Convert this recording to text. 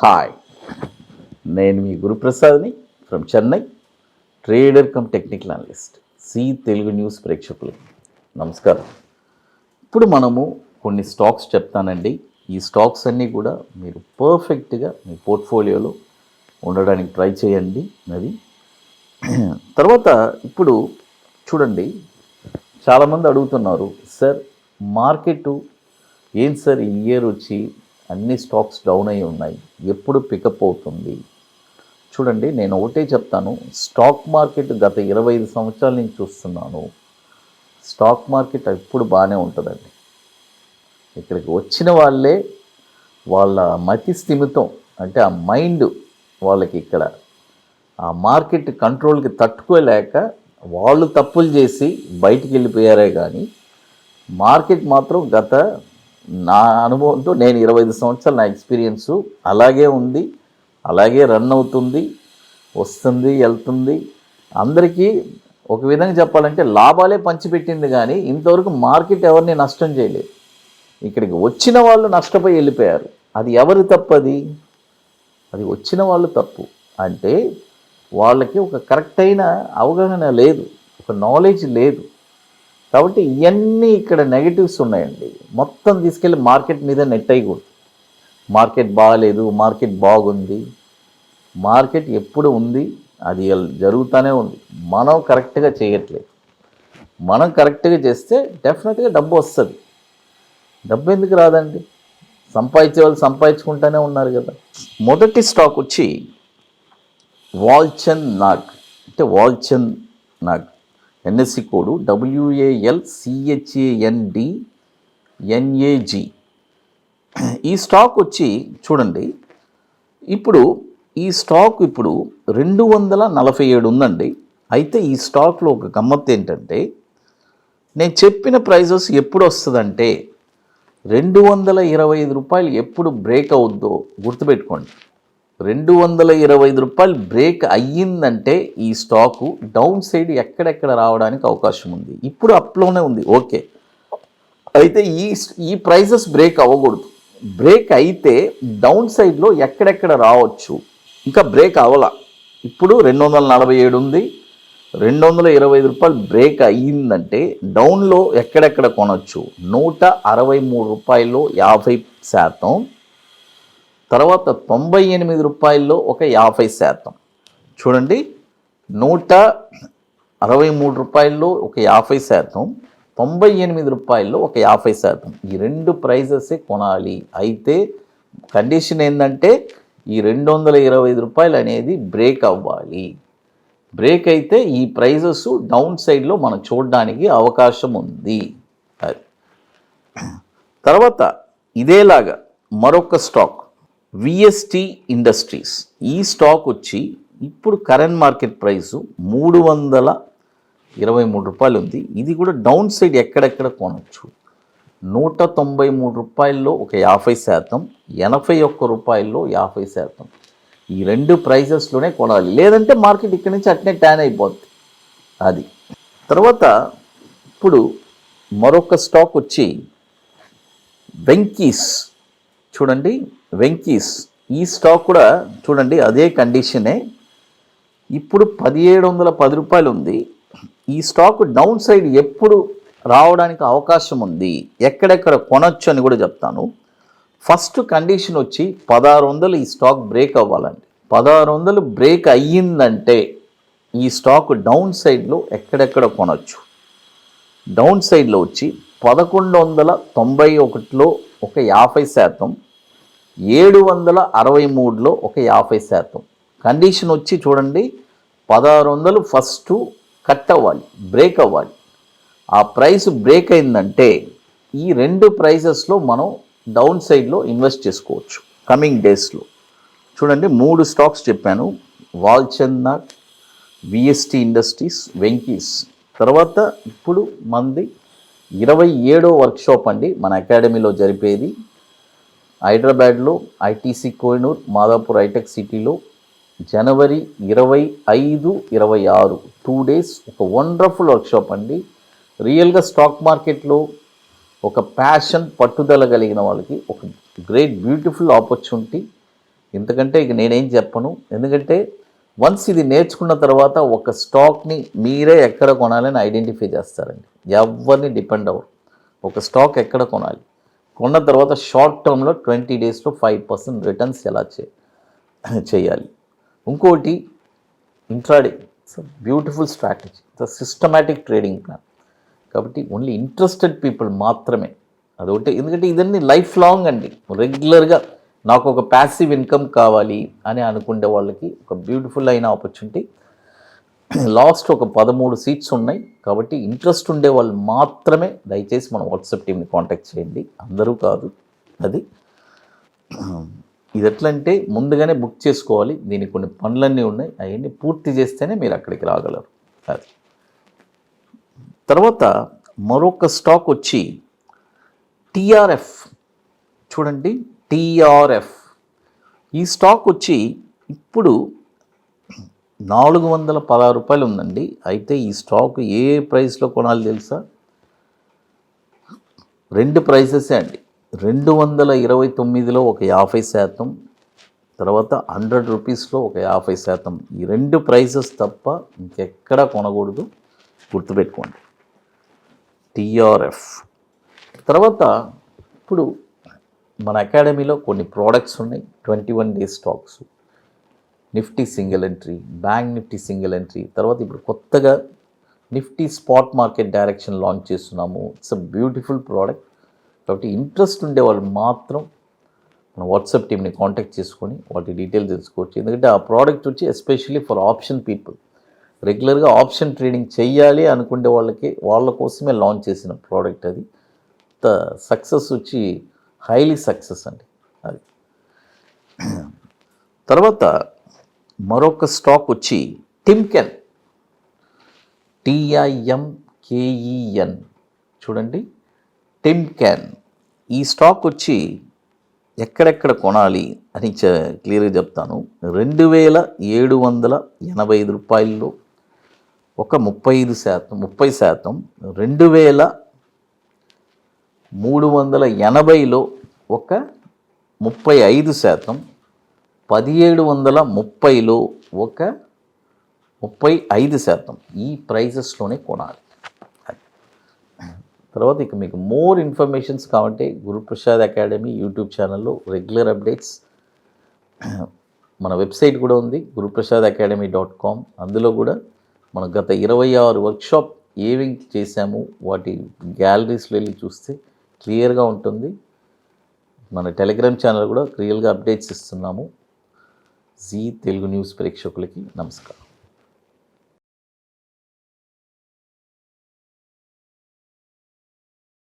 Hi, నేను మీ గురుప్రసాద్ని from Chennai, trader cum technical analyst. C Telugu news ప్రేక్షకులకి నమస్కారం. ఇప్పుడు మనము కొన్ని స్టాక్స్ చెప్తానండి. ఈ స్టాక్స్ అన్నీ కూడా మీరు పర్ఫెక్ట్గా మీ పోర్ట్ఫోలియోలో ఉండడానికి ట్రై చేయండి. అది తర్వాత ఇప్పుడు చూడండి, చాలామంది అడుగుతున్నారు, సార్ మార్కెట్ ఏం సార్ ఈ ఇయర్ వచ్చి అన్ని స్టాక్స్ డౌన్ అయి ఉన్నాయి, ఎప్పుడు పికప్ అవుతుంది? చూడండి, నేను ఒకటే చెప్తాను, స్టాక్ మార్కెట్ గత 25 సంవత్సరాల నుంచి చూస్తున్నాను. స్టాక్ మార్కెట్ ఎప్పుడు బాగానే ఉంటుందండి. ఇక్కడికి వచ్చిన వాళ్ళే వాళ్ళ మతి స్థిమితం, అంటే ఆ మైండ్ వాళ్ళకి ఇక్కడ ఆ మార్కెట్ కంట్రోల్కి తట్టుకోలేక వాళ్ళు తప్పులు చేసి బయటికి వెళ్ళిపోయారే కానీ మార్కెట్ మాత్రం గత నా అనుభవంతో, నేను 25 సంవత్సరాలు నా ఎక్స్పీరియన్సు అలాగే ఉంది, అలాగే రన్ అవుతుంది, వస్తుంది, వెళ్తుంది. అందరికీ ఒక విధంగా చెప్పాలంటే లాభాలే పంచిపెట్టింది, కానీ ఇంతవరకు మార్కెట్ ఎవరిని నష్టం చేయలేదు. ఇక్కడికి వచ్చిన వాళ్ళు నష్టపోయి వెళ్ళిపోయారు. అది ఎవరి తప్పది? అది వచ్చిన వాళ్ళు తప్పు. అంటే వాళ్ళకి ఒక కరెక్ట్ అయిన అవగాహన లేదు, ఒక నాలెడ్జ్ లేదు. కాబట్టి ఇవన్నీ ఇక్కడ నెగటివ్స్ ఉన్నాయండి. మొత్తం తీసుకెళ్ళి మార్కెట్ మీద నెట్ అయ్యకూడదు. మార్కెట్ బాగాలేదు, మార్కెట్ బాగుంది. మార్కెట్ ఎప్పుడు ఉంది, అది జరుగుతూనే ఉంది. మనం కరెక్ట్గా చేయట్లేదు. మనం కరెక్ట్గా చేస్తే డెఫినెట్గా డబ్బు వస్తుంది. డబ్బు ఎందుకు రాదండి? సంపాదించే వాళ్ళు సంపాదించుకుంటూనే ఉన్నారు కదా. మొదటి స్టాక్ వచ్చి వాల్చంద్ నాగ్, అంటే Walchand Nag, NSE code WALCHANDNAG. ఈ స్టాక్ వచ్చి చూడండి, ఇప్పుడు ఈ స్టాక్ ఇప్పుడు 247 ఉందండి. అయితే ఈ స్టాక్లో ఒక గమ్మత్తు ఏంటంటే, నేను చెప్పిన ప్రైజెస్ ఎప్పుడు వస్తుందంటే 225 రూపాయలు ఎప్పుడు బ్రేక్ అవుద్దో గుర్తుపెట్టుకోండి. 225 రూపాయలు బ్రేక్ అయ్యిందంటే ఈ స్టాకు డౌన్ సైడ్ ఎక్కడెక్కడ రావడానికి అవకాశం ఉంది. ఇప్పుడు అప్లోనే ఉంది, ఓకే. అయితే ఈ ప్రైజెస్ బ్రేక్ అవ్వకూడదు. బ్రేక్ అయితే డౌన్ సైడ్లో ఎక్కడెక్కడ రావచ్చు. ఇంకా బ్రేక్ అవ్వాల. ఇప్పుడు 247 ఉంది, 225 రూపాయలు బ్రేక్ అయ్యిందంటే డౌన్లో ఎక్కడెక్కడ కొనవచ్చు? 163 రూపాయల్లో 50%, తర్వాత 98 రూపాయల్లో ఒక 50%. చూడండి, 163 రూపాయల్లో ఒక 50%, 98 రూపాయల్లో ఒక 50%. ఈ రెండు ప్రైజెసే కొనాలి. అయితే కండిషన్ ఏంటంటే ఈ 225 రూపాయలు అనేది బ్రేక్ అవ్వాలి. బ్రేక్ అయితే ఈ ప్రైజెస్ డౌన్ సైడ్లో మనం చూడడానికి అవకాశం ఉంది. అది తర్వాత ఇదేలాగా మరొక స్టాక్ VST ఇండస్ట్రీస్. ఈ స్టాక్ వచ్చి ఇప్పుడు కరెంట్ మార్కెట్ ప్రైసు 323 రూపాయలు ఉంది. ఇది కూడా డౌన్ సైడ్ ఎక్కడెక్కడ కొనవచ్చు? 193 రూపాయల్లో ఒక 50%, 81 రూపాయల్లో 50%. ఈ రెండు ప్రైజెస్లోనే కొనాలి, లేదంటే మార్కెట్ ఇక్కడి నుంచి అట్నే ట్యాన్ అయిపోద్ది. అది తర్వాత ఇప్పుడు మరొక స్టాక్ వచ్చి వెంకీస్. చూడండి, వెంకీస్ ఈ స్టాక్ కూడా చూడండి అదే కండిషనే. ఇప్పుడు 1710 రూపాయలు ఉంది. ఈ స్టాక్ డౌన్ సైడ్ ఎప్పుడు రావడానికి అవకాశం ఉంది, ఎక్కడెక్కడ కొనొచ్చు అని కూడా చెప్తాను. ఫస్ట్ కండిషన్ వచ్చి 1600 ఈ స్టాక్ బ్రేక్ అవ్వాలండి. 1600 బ్రేక్ అయ్యిందంటే ఈ స్టాక్ డౌన్ సైడ్లో ఎక్కడెక్కడ కొనొచ్చు? డౌన్ సైడ్లో వచ్చి 1191లో ఒక 50%, 763లో ఒక 50%. కండిషన్ వచ్చి చూడండి, 1600 ఫస్ట్ కట్ అవ్వాలి, బ్రేక్ అవ్వాలి. ఆ ప్రైస్ బ్రేక్ అయిందంటే ఈ రెండు ప్రైజెస్లో మనం డౌన్ సైడ్లో ఇన్వెస్ట్ చేసుకోవచ్చు కమింగ్ డేస్లో. చూడండి, 3 స్టాక్స్ చెప్పాను: వాల్చంద్ నాగ్, VST ఇండస్ట్రీస్, వెంకీస్. తర్వాత ఇప్పుడు మంది 27వ వర్క్షాప్ అండి మన అకాడమీలో జరిపేది. హైదరాబాద్లో ITC కోహినూర్, మాదాపూర్ హైటెక్ సిటీలో జనవరి 25, 26 2 days ఒక వండర్ఫుల్ వర్క్షాప్ అండి. రియల్గా స్టాక్ మార్కెట్లో ఒక ప్యాషన్, పట్టుదల కలిగిన వాళ్ళకి ఒక గ్రేట్ బ్యూటిఫుల్ ఆపర్చునిటీ. ఇంతకంటే ఇక నేనేం చెప్పను. ఎందుకంటే వన్స్ ఇది నేర్చుకున్న తర్వాత ఒక స్టాక్ని మీరే ఎక్కడ కొనాలని ఐడెంటిఫై చేస్తారండి. ఎవరిని డిపెండ్ అవ్వరు. ఒక స్టాక్ ఎక్కడ కొనాలి, కొన్న తర్వాత షార్ట్ టర్మ్లో 20 డేస్లో 5% రిటర్న్స్ ఎలా చేయాలి. ఇంకోటి intraday, it's beautiful strategy, it's systematic trading plan. కాబట్టి ఓన్లీ ఇంట్రెస్టెడ్ పీపుల్ మాత్రమే అదొకటి. ఎందుకంటే ఇదన్నీ లైఫ్ లాంగ్ అండి. రెగ్యులర్గా నాకు ఒక ప్యాసివ్ ఇన్కమ్ కావాలి అని అనుకునే వాళ్ళకి ఒక బ్యూటిఫుల్ అయిన ఆపర్చునిటీ. లాస్ట్ ఒక 13 సీట్స్ ఉన్నాయి. కాబట్టి ఇంట్రెస్ట్ ఉండే వాళ్ళు మాత్రమే దయచేసి మన వాట్సాప్ టీమ్ని కాంటాక్ట్ చేయండి. అందరూ కాదు. అది ఇది ఎట్లంటే ముందుగానే బుక్ చేసుకోవాలి. దీనికి కొన్ని పనులన్నీ ఉన్నాయి. అవన్నీ పూర్తి చేస్తేనే మీరు అక్కడికి రాగలరు. అది తర్వాత మరొక స్టాక్ వచ్చి టీఆర్ఎఫ్. చూడండి, టీఆర్ఎఫ్ ఈ స్టాక్ వచ్చి ఇప్పుడు 416 రూపాయలు ఉందండి. అయితే ఈ స్టాక్ ఏ ప్రైస్లో కొనాలి తెలుసా? 2 ప్రైసెసే అండి. 229లో ఒక 50%, తర్వాత 100 రూపీస్లో ఒక 50%. ఈ 2 ప్రైసెస్ తప్ప ఇంకెక్కడా కొనకూడదు, గుర్తుపెట్టుకోండి. టీఆర్ఎఫ్ తర్వాత ఇప్పుడు మన అకాడమీలో కొన్ని ప్రోడక్ట్స్ ఉన్నాయి. 21 days stocks, Nifty single entry, bank Nifty single entry, తర్వాత ఇప్పుడు కొత్తగా Nifty spot market direction launch చేస్తున్నాము. It's a beautiful product. కాబట్టి ఇంట్రెస్ట్ ఉండే వాళ్ళు మాత్రం మన వాట్సాప్ టీమ్ని కాంటాక్ట్ చేసుకొని వాటి డీటెయిల్స్ తెలుసుకోవచ్చు. ఎందుకంటే ఆ ప్రోడక్ట్ వచ్చి ఎస్పెషల్లీ ఫర్ ఆప్షన్ పీపుల్, రెగ్యులర్గా ఆప్షన్ ట్రేడింగ్ చేయాలి అనుకునే వాళ్ళ కోసమే లాంచ్ చేసిన ప్రోడక్ట్. అది సక్సెస్ వచ్చి హైలీ సక్సెస్ అండి. అది తర్వాత మరొక స్టాక్ వచ్చి టిమ్కెన్, TIMKEN. చూడండి, టిమ్కెన్. ఈ స్టాక్ వచ్చి ఎక్కడెక్కడ కొనాలి అని క్లియర్గా చెప్తాను. 2785 రూపాయల్లో ఒక 30%, 2380లో ఒక 35%, 1730లో ఒక 35%. ఈ ప్రైజెస్లోనే కొనాలి. తర్వాత ఇక మీకు మోర్ ఇన్ఫర్మేషన్స్ కావాలంటే గురుప్రసాద్ అకాడమీ యూట్యూబ్ ఛానల్లో రెగ్యులర్ అప్డేట్స్, మన వెబ్సైట్ కూడా ఉంది guruprasadacademy.com. అందులో కూడా మనం గత 26 వర్క్షాప్ ఏవి చేశాము వాటి గ్యాలరీస్లో వెళ్ళి చూస్తే క్లియర్గా ఉంటుంది. మన టెలిగ్రామ్ ఛానల్ కూడా క్లియర్గా అప్డేట్స్ ఇస్తున్నాము. జీ తెలుగు న్యూస్ ప్రేక్షకులకి నమస్కారం.